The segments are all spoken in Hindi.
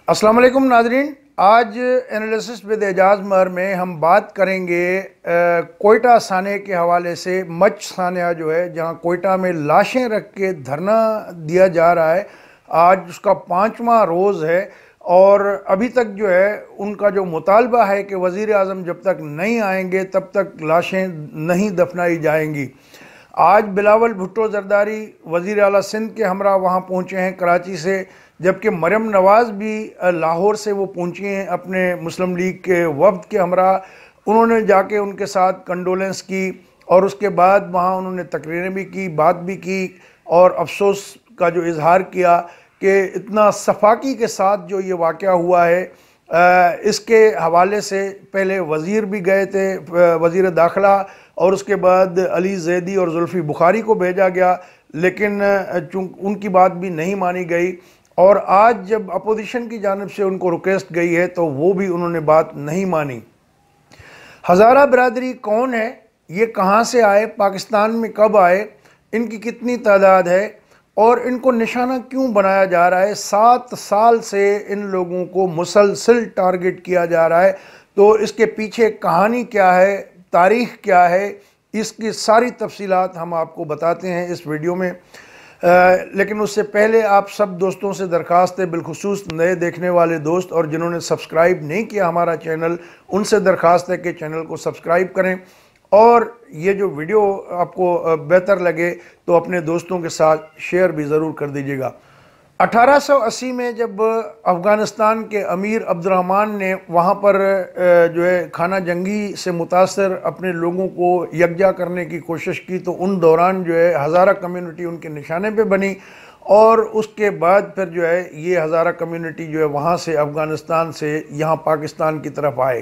अस्सलाम वालेकुम नाजरीन। आज एनालिसिस विद एजाज मर में हम बात करेंगे कोयटा साने के हवाले से। मच सानिया जो है, जहां कोयटा में लाशें रख के धरना दिया जा रहा है, आज उसका 5वां रोज़ है और अभी तक जो है उनका जो मुतालबा है कि वज़ीर आज़म जब तक नहीं आएंगे तब तक लाशें नहीं दफनाई जाएंगी। आज बिलावल भुट्टो जरदारी वज़ीर आला सिंध के हमरा वहाँ पहुँचे हैं कराची से, जबकि मरियम नवाज़ भी लाहौर से वो पहुँची हैं अपने मुस्लिम लीग के वफ्द के हमरा। उन्होंने जाके उनके साथ कंडोलेंस की और उसके बाद वहाँ उन्होंने तकरीरें भी की, बात भी की और अफसोस का जो इजहार किया कि इतना सफाकी के साथ जो ये वाक़या हुआ है, इसके हवाले से पहले वज़ीर भी गए थे, वज़ीर दाखिला, और उसके बाद अली जैदी और जुल्फ़ी बुखारी को भेजा गया, लेकिन चूँकि उनकी बात भी नहीं मानी गई। और आज जब अपोजिशन की जानिब से उनको रिक्वेस्ट गई है तो वो भी उन्होंने बात नहीं मानी। हज़ारा बिरादरी कौन है, ये कहाँ से आए, पाकिस्तान में कब आए, इनकी कितनी तादाद है और इनको निशाना क्यों बनाया जा रहा है। 7 साल से इन लोगों को मुसलसल टारगेट किया जा रहा है। तो इसके पीछे कहानी क्या है, तारीख़ क्या है, इसकी सारी तफसीलात हम आपको बताते हैं इस वीडियो में। लेकिन उससे पहले आप सब दोस्तों से दरख्वास्त है, बिलखुसूस नए देखने वाले दोस्त और जिन्होंने सब्सक्राइब नहीं किया हमारा चैनल, उनसे दरख्वास्त है कि चैनल को सब्सक्राइब करें और ये जो वीडियो आपको बेहतर लगे तो अपने दोस्तों के साथ शेयर भी ज़रूर कर दीजिएगा। 1880 में जब अफ़गानिस्तान के अमीर अब्दुर्रहमान ने वहाँ पर जो है खाना जंगी से मुतासर अपने लोगों को यकजा करने की कोशिश की, तो उन दौरान जो है हज़ारा कम्युनिटी उनके निशाने पे बनी और उसके बाद फिर जो है ये हज़ारा कम्युनिटी जो है वहाँ से अफ़गानिस्तान से यहाँ पाकिस्तान की तरफ आए।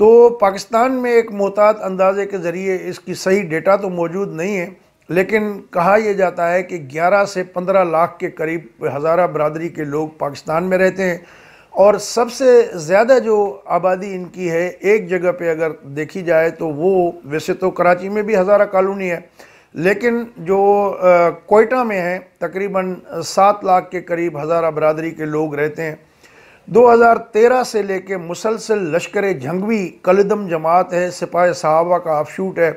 तो पाकिस्तान में एक मोहतात अंदाजे के ज़रिए इसकी सही डेटा तो मौजूद नहीं है, लेकिन कहा यह जाता है कि 11 से 15 लाख के करीब हज़ारा बरादरी के लोग पाकिस्तान में रहते हैं और सबसे ज़्यादा जो आबादी इनकी है एक जगह पे अगर देखी जाए तो वो, वैसे तो कराची में भी हज़ारा कॉलोनी है, लेकिन जो कोयटा में है तकरीबन 7 लाख के करीब हज़ारा बरादरी के लोग रहते हैं। 2013 से लेके मुसलसल लश्कर झंगवी कलदम जमात है, सिपाही साहबा का ऑफशूट है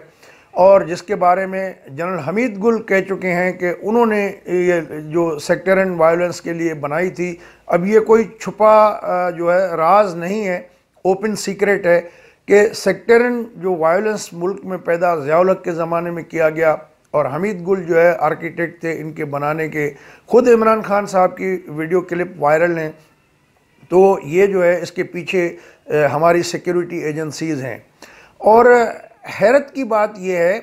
और जिसके बारे में जनरल हमीद गुल कह चुके हैं कि उन्होंने ये जो सेक्टरन वायलेंस के लिए बनाई थी। अब ये कोई छुपा जो है राज नहीं है, ओपन सीक्रेट है कि सेक्टरन जो वायलेंस मुल्क में पैदा ज़िया-उल-हक के ज़माने में किया गया और हमीद गुल जो है आर्किटेक्ट थे इनके बनाने के। ख़ुद इमरान खान साहब की वीडियो क्लिप वायरल हैं। तो ये जो है इसके पीछे हमारी सिक्योरिटी एजेंसीज़ हैं। और हैरत की बात यह है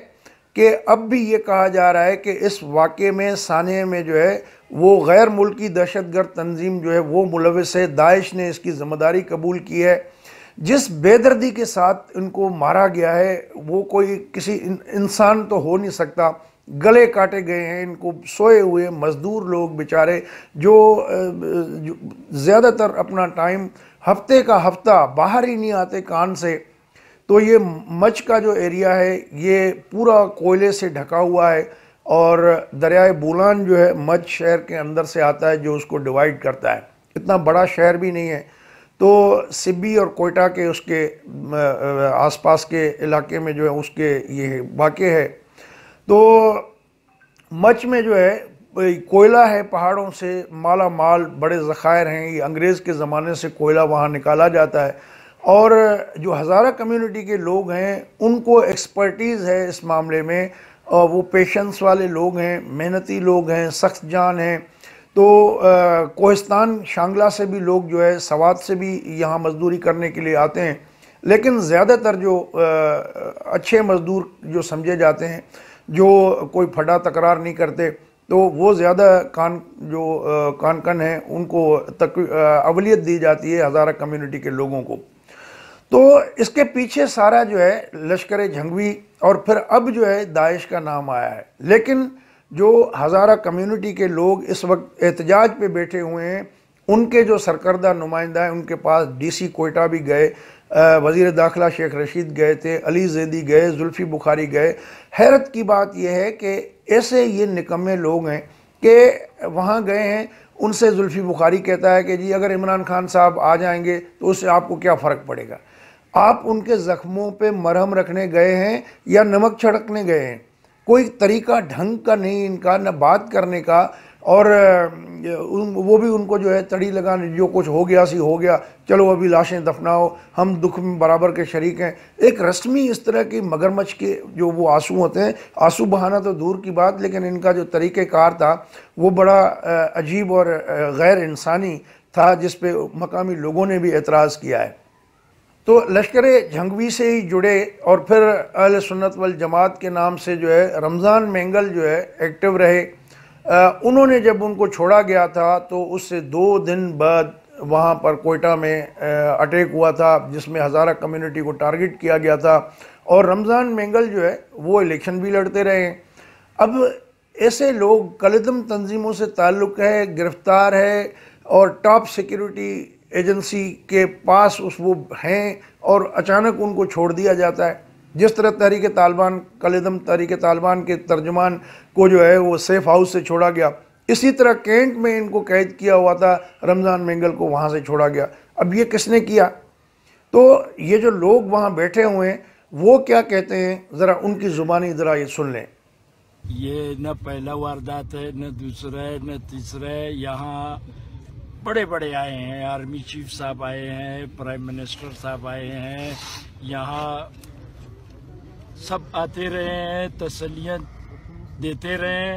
कि अब भी ये कहा जा रहा है कि इस वाक़े में साने में जो है वो गैर मुल्की दहशतगर्द तंजीम जो है वो मुलविस है, दाइश ने इसकी ज़िम्मेदारी कबूल की है। जिस बेदर्दी के साथ इनको मारा गया है वो कोई किसी इंसान तो हो नहीं सकता। गले काटे गए हैं इनको, सोए हुए मज़दूर लोग बेचारे जो ज़्यादातर अपना टाइम हफ्ते का हफ्ता बाहर ही नहीं आते कान से। तो ये मच का जो एरिया है ये पूरा कोयले से ढका हुआ है और दरियाए बूलान जो है मच शहर के अंदर से आता है जो उसको डिवाइड करता है। इतना बड़ा शहर भी नहीं है। तो सिब्बी और कोयटा के उसके आसपास के इलाके में जो है उसके ये वाक़े है। तो मच में जो है कोयला है, पहाड़ों से माला माल बड़े ज़खायर हैं। ये अंग्रेज़ के ज़माने से कोयला वहाँ निकाला जाता है और जो हज़ारा कम्युनिटी के लोग हैं उनको एक्सपर्टीज़ है इस मामले में। वो पेशेंस वाले लोग हैं, मेहनती लोग हैं, सख्त जान हैं। तो कोहिस्तान शांगला से भी लोग जो है, सवात से भी यहाँ मज़दूरी करने के लिए आते हैं, लेकिन ज़्यादातर जो अच्छे मज़दूर जो समझे जाते हैं, जो कोई फटा तकरार नहीं करते, तो वो ज़्यादा कानकन हैं, उनको अवलियत दी जाती है हज़ारा कम्युनिटी के लोगों को। तो इसके पीछे सारा जो है लश्कर झंगवी और फिर अब जो है दाइश का नाम आया है। लेकिन जो हज़ारा कम्युनिटी के लोग इस वक्त एहतजाज पे बैठे हुए हैं, उनके जो सरकर्दा नुमाइंदा हैं उनके पास डीसी कोयटा भी गए, वज़ीर दाखिला शेख रशीद गए थे, अली जैदी गए, जुल्फ़ी बुखारी गए। हैरत की बात यह है कि ऐसे ये निकम्मे लोग हैं कि वहाँ गए हैं उनसे जुल्फी बुखारी कहता है कि जी अगर इमरान खान साहब आ जाएंगे तो उससे आपको क्या फ़र्क पड़ेगा। आप उनके ज़ख्मों पे मरहम रखने गए हैं या नमक छिड़कने गए हैं? कोई तरीका ढंग का नहीं इनका, न बात करने का, और वो भी उनको जो है तड़ी लगाने, जो कुछ हो गया सी हो गया, चलो अभी लाशें दफनाओ, हम दुख में बराबर के शरीक हैं। एक रस्मी इस तरह की मगरमच्छ के जो वो आंसू होते हैं, आंसू बहाना तो दूर की बात, लेकिन इनका जो तरीक़ेकार था वो बड़ा अजीब और गैर इंसानी था, जिस पे मकामी लोगों ने भी एतराज़ किया है। तो लश्कर झंगवी से ही जुड़े और फिर अहले सुन्नत वल जमात के नाम से जो है रमज़ान मेंगल जो है एक्टिव रहे। उन्होंने जब उनको छोड़ा गया था तो उससे 2 दिन बाद वहाँ पर कोयटा में अटैक हुआ था, जिसमें हज़ारा कम्युनिटी को टारगेट किया गया था, और रमज़ान मेंगल जो है वो इलेक्शन भी लड़ते रहे हैं। अब ऐसे लोग कलदम तंजीमों से ताल्लुक़ है, गिरफ़्तार है, और टॉप सिक्योरिटी एजेंसी के पास वो हैं, और अचानक उनको छोड़ दिया जाता है। जिस तरह तहरीक तालिबान, कलदम तहरीक तालिबान के तर्जुमान को जो है वो सेफ हाउस से छोड़ा गया, इसी तरह कैंट में इनको कैद किया हुआ था, रमज़ान मेंगल को वहाँ से छोड़ा गया। अब ये किसने किया? तो ये जो लोग वहाँ बैठे हुए हैं वो क्या कहते हैं, ज़रा उनकी ज़ुबानी ज़रा ये सुन लें। ये न पहला वारदात है, न दूसरा है, न तीसरा है। यहाँ बड़े बड़े आए हैं, आर्मी चीफ साहब आए हैं, प्राइम मिनिस्टर साहब आए हैं, यहाँ सब आते रहे हैं, तसल्लियाँ देते रहे।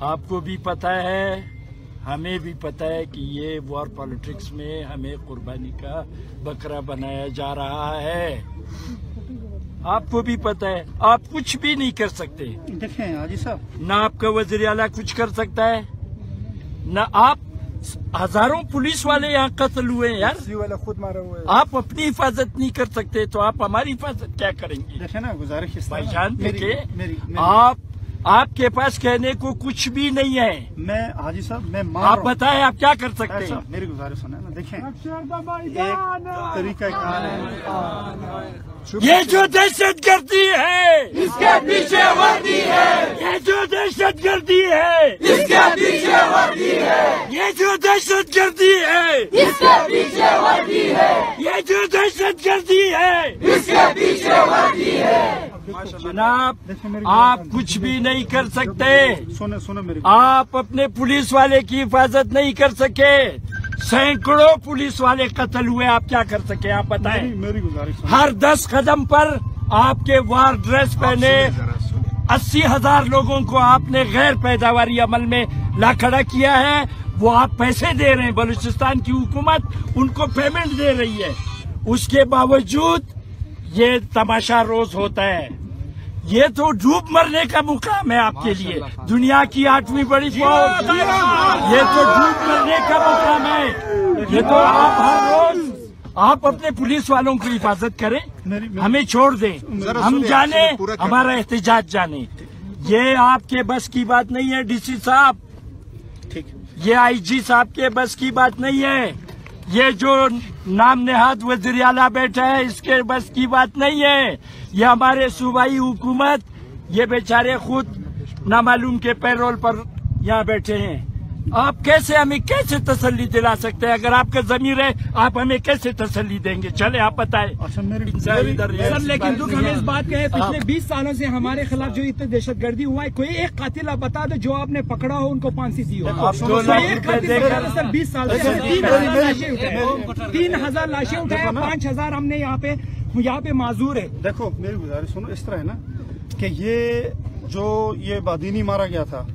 आपको भी पता है, हमें भी पता है कि ये वॉर पॉलिटिक्स में हमें कुर्बानी का बकरा बनाया जा रहा है। आपको भी पता है, आप कुछ भी नहीं कर सकते। देखें हाजी साहब, ना आपका वज़ीर आला कुछ कर सकता है, ना आप। हजारों पुलिस वाले यहाँ कत्ल हुए हैं यार, वाला खुद मारा हुआ है। आप अपनी हिफाजत नहीं कर सकते तो आप हमारी हिफाजत क्या करेंगे? देखे ना, गुजारिश भाईजान देखिए, आपके पास कहने को कुछ भी नहीं है। मैं हाजी साहब, मैं आप बताएं आप क्या कर सकते हैं? मेरी गुजारिश सुना ना, देखें एक तरीका कार है, ये जो दहशतगर्दी है इसके पीछे वर्दी है, ये जो दहशतगर्दी है इसके पीछे वर्दी है, ये जो दहशतगर्दी है इसके पीछे वर्दी है, ये जो दहशतगर्दी है इसके पीछे वर्दी है। जनाब, आप कुछ भी नहीं कर सकते। सुनो मेरी, आप अपने पुलिस वाले की हिफाजत नहीं कर सके। सैकड़ों पुलिस वाले कत्ल हुए, आप क्या कर सके? आप बताएं। मेरी गुजारिश, हर 10 कदम पर आपके वार ड्रेस पहने 80,000 लोगों को आपने गैर पैदावारी अमल में ला खड़ा किया है। वो आप पैसे दे रहे हैं, बलूचिस्तान की हुकूमत उनको पेमेंट दे रही है, उसके बावजूद ये तमाशा रोज होता है। ये तो डूब मरने का मुकाम है आपके लिए, दुनिया की 8वीं बड़ी फौज, ये तो डूब मरने का मुकाम है। ये तो आप हर रोज आप अपने पुलिस वालों की हिफाजत करें, हमें छोड़ दें, हम जाने, हमारा एहतजाज जाने। ये आपके बस की बात नहीं है डीसी साहब, ठीक, ये आईजी साहब के बस की बात नहीं है, ये जो नाम नेहाद वज़ीर आला बैठा है इसके बस की बात नहीं है। ये हमारे सूबाई हुकूमत, ये बेचारे खुद नामालूम के पैरोल पर यहाँ बैठे हैं। आप कैसे हमें कैसे तसल्ली दिला सकते हैं? अगर आपका ज़मीर है आप हमें कैसे तसल्ली देंगे? चले आप बताएं। सर लेकिन दुख हमें इस बात का है, पिछले 20 सालों से हमारे खिलाफ जो इतनी दहशतगर्दी हुआ है, कोई एक कातिल आप बता दो जो आपने पकड़ा हो, उनको फांसी दी हो। सर 20 साल से 3,000 लाशें उठाया, 5,000 हमने यहाँ पे माजूर है। देखो मेरी गुजारिश सुनो, इस तरह है ना कि ये बादीनी मारा गया था,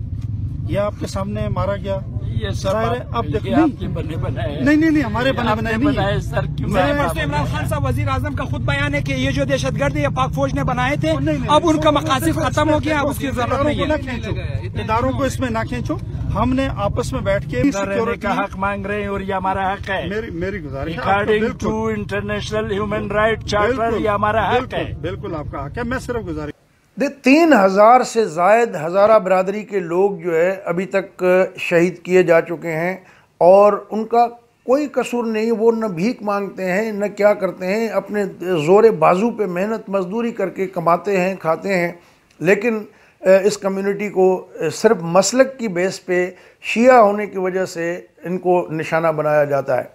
ये आपके सामने मारा गया, ये सब अब देखो आपके बने बनाए नहीं हमारे बने बनाए नहीं सर। क्यों इमरान खान साहब वजीर आजम का खुद बयान है कि ये जो दहशतगर्द पाक फौज ने बनाए थे, अब उनका मकासद खत्म हो गया, अब उसकी जरूरत नहीं है। इदारों को इसमें ना खींचो, हमने आपस में बैठ के रहने का हक मांग रहे हैं और ये हमारा हक है। मेरी गुजारिश, according to international human right charter ये हमारा हक है। बिल्कुल आपका हक है। मैं सिर्फ गुजारिश 3,000 से ज़ायद हज़ारा बरादरी के लोग जो है अभी तक शहीद किए जा चुके हैं, और उनका कोई कसूर नहीं। वो न भीख मांगते हैं न क्या करते हैं, अपने ज़ोरे बाजू पे मेहनत मजदूरी करके कमाते हैं, खाते हैं। लेकिन इस कम्युनिटी को सिर्फ मसलक की बेस पे शिया होने की वजह से इनको निशाना बनाया जाता है।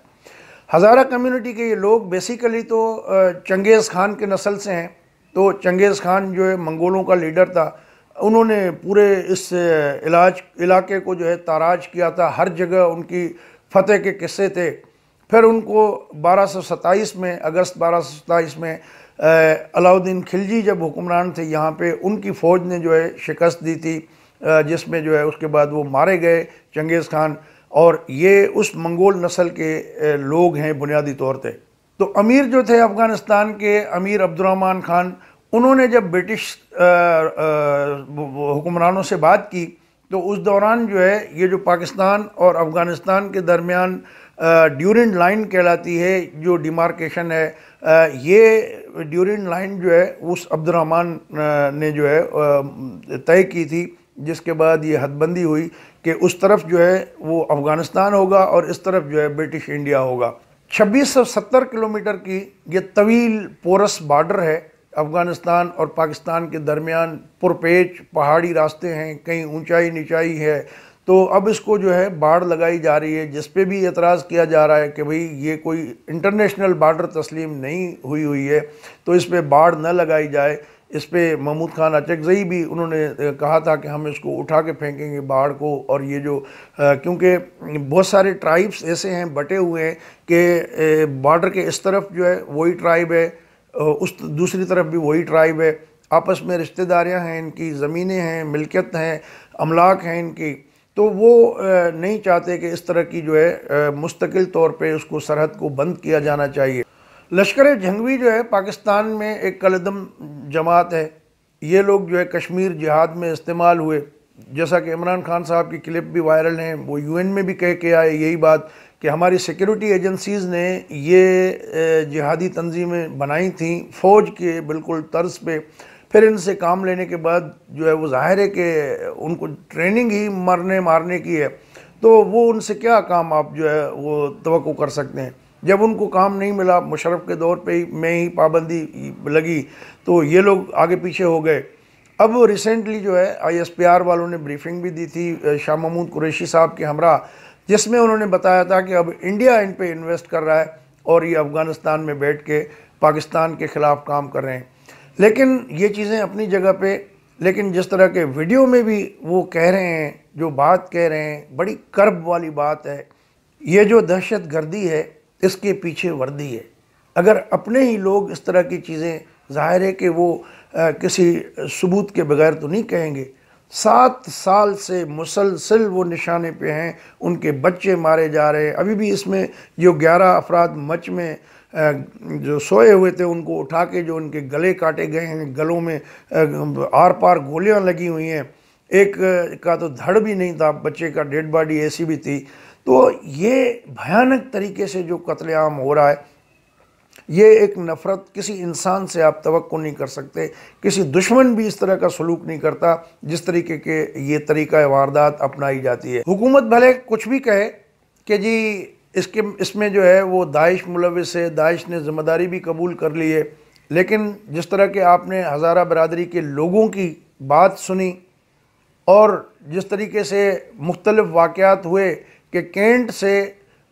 हज़ारा कम्युनिटी के ये लोग बेसिकली तो चंगेज़ खान के नस्ल से हैं। तो चंगेज़ खान जो है मंगोलों का लीडर था, उन्होंने पूरे इस इलाके को जो है ताराज किया था, हर जगह उनकी फतेह के किस्से थे। फिर उनको 1227 में, अगस्त 1227 में अलाउद्दीन खिलजी जब हुक्मरान थे यहाँ पे, उनकी फ़ौज ने जो है शिकस्त दी थी, जिसमें जो है उसके बाद वो मारे गए चंगेज़ खान। और ये उस मंगोल नस्ल के लोग हैं बुनियादी तौर पे। तो अमीर जो थे अफ़गानिस्तान के, अमीर अब्दुर्रहमान खान, उन्होंने जब ब्रिटिश हुक्मरानों से बात की तो उस दौरान जो है ये जो पाकिस्तान और अफ़गानिस्तान के दरमियान ड्यूरेंट लाइन कहलाती है, जो डिमार्केशन है, ये ड्यूरेंट लाइन जो है उस अब्दुर्रहमान ने जो है तय की थी, जिसके बाद ये हदबंदी हुई कि उस तरफ जो है वो अफ़गानिस्तान होगा और इस तरफ जो है ब्रिटिश इंडिया होगा। 2670 किलोमीटर की ये तवील पोरस बॉर्डर है अफ़गानिस्तान और पाकिस्तान के दरमियान। पुरपेच पहाड़ी रास्ते हैं, कहीं ऊंचाई नीचाई है। तो अब इसको जो है बाड़ लगाई जा रही है, जिस पे भी एतराज़ किया जा रहा है कि भाई ये कोई इंटरनेशनल बॉर्डर तस्लीम नहीं हुई है, तो इस पर बाड़ न लगाई जाए। इस पर महमूद खान अचकज़ई भी उन्होंने कहा था कि हम इसको उठा के फेंकेंगे बाढ़ को। और ये जो क्योंकि बहुत सारे ट्राइब्स ऐसे हैं बटे हुए हैं कि बॉर्डर के इस तरफ जो है वही ट्राइब है, उस दूसरी तरफ भी वही ट्राइब है, आपस में रिश्तेदारियां हैं, इनकी ज़मीनें हैं, मिल्कियत हैं, अमलाक हैं इनकी। तो वो नहीं चाहते कि इस तरह की जो है मुस्तकिल तौर पे उसको सरहद को बंद किया जाना चाहिए। लश्कर जंगवी जो है पाकिस्तान में एक कलदम जमात है। ये लोग जो है कश्मीर जिहाद में इस्तेमाल हुए, जैसा कि इमरान खान साहब की क्लिप भी वायरल हैं, वो यूएन में भी कह के आए यही बात कि हमारी सिक्योरिटी एजेंसीज़ ने ये जिहादी तंजीमें बनाई थी फ़ौज के बिल्कुल तर्ज पे। फिर इनसे काम लेने के बाद जो है वो ज़ाहिर है कि उनको ट्रेनिंग ही मरने मारने की है, तो वो उनसे क्या काम आप जो है वो तवक्को कर सकते हैं। जब उनको काम नहीं मिला, मुशर्रफ के दौर पे में ही पाबंदी लगी, तो ये लोग आगे पीछे हो गए। अब रिसेंटली जो है ISPR वालों ने ब्रीफिंग भी दी थी शाह महमूद कुरैशी साहब के हमरा, जिसमें उन्होंने बताया था कि अब इंडिया इन पे इन्वेस्ट कर रहा है और ये अफ़गानिस्तान में बैठ के पाकिस्तान के ख़िलाफ़ काम कर रहे हैं। लेकिन ये चीज़ें अपनी जगह पे, लेकिन जिस तरह के वीडियो में भी वो कह रहे हैं, जो बात कह रहे हैं, बड़ी कर्ब वाली बात है। ये जो दहशत गर्दी है इसके पीछे वर्दी है। अगर अपने ही लोग इस तरह की चीज़ें, ज़ाहिर है कि वो किसी सबूत के बगैर तो नहीं कहेंगे। 7 साल से मुसलसल वो निशाने पे हैं, उनके बच्चे मारे जा रहे हैं। अभी भी इसमें जो 11 अफराद मच में जो सोए हुए थे उनको उठा के जो उनके गले काटे गए हैं, गलों में आर पार गोलियां लगी हुई हैं। एक का तो धड़ भी नहीं था, बच्चे का डेड बॉडी ऐसी भी थी। तो ये भयानक तरीके से जो कत्लेआम हो रहा है, ये एक नफ़रत किसी इंसान से आप तवक्को नहीं कर सकते। किसी दुश्मन भी इस तरह का सलूक नहीं करता जिस तरीके के ये तरीक़ा वारदात अपनाई जाती है। हुकूमत भले कुछ भी कहे कि जी इसमें जो है वो दाइश मुलविस है, दाइश ने ज़िम्मेदारी भी कबूल कर ली है, लेकिन जिस तरह के आपने हज़ारा बरादरी के लोगों की बात सुनी और जिस तरीके से मुख्तलिफ़ वाक़यात हुए कि कैंट से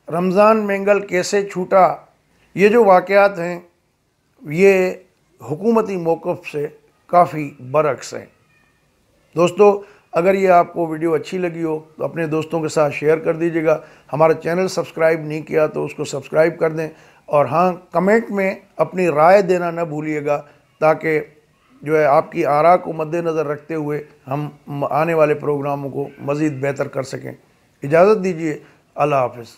रमज़ान मैंगल कैसे छूटा, ये जो वाक़यात हैं ये हुकूमती मौक़िफ़ से काफ़ी बरअक्स हैं। दोस्तों, अगर ये आपको वीडियो अच्छी लगी हो तो अपने दोस्तों के साथ शेयर कर दीजिएगा। हमारा चैनल सब्सक्राइब नहीं किया तो उसको सब्सक्राइब कर दें, और हाँ, कमेंट में अपनी राय देना न भूलिएगा, ताकि जो है आपकी आरा को मद्देनज़र रखते हुए हम आने वाले प्रोग्रामों को मज़ीद बेहतर कर सकें। इजाज़त दीजिए, अल्लाह हाफ़िज़।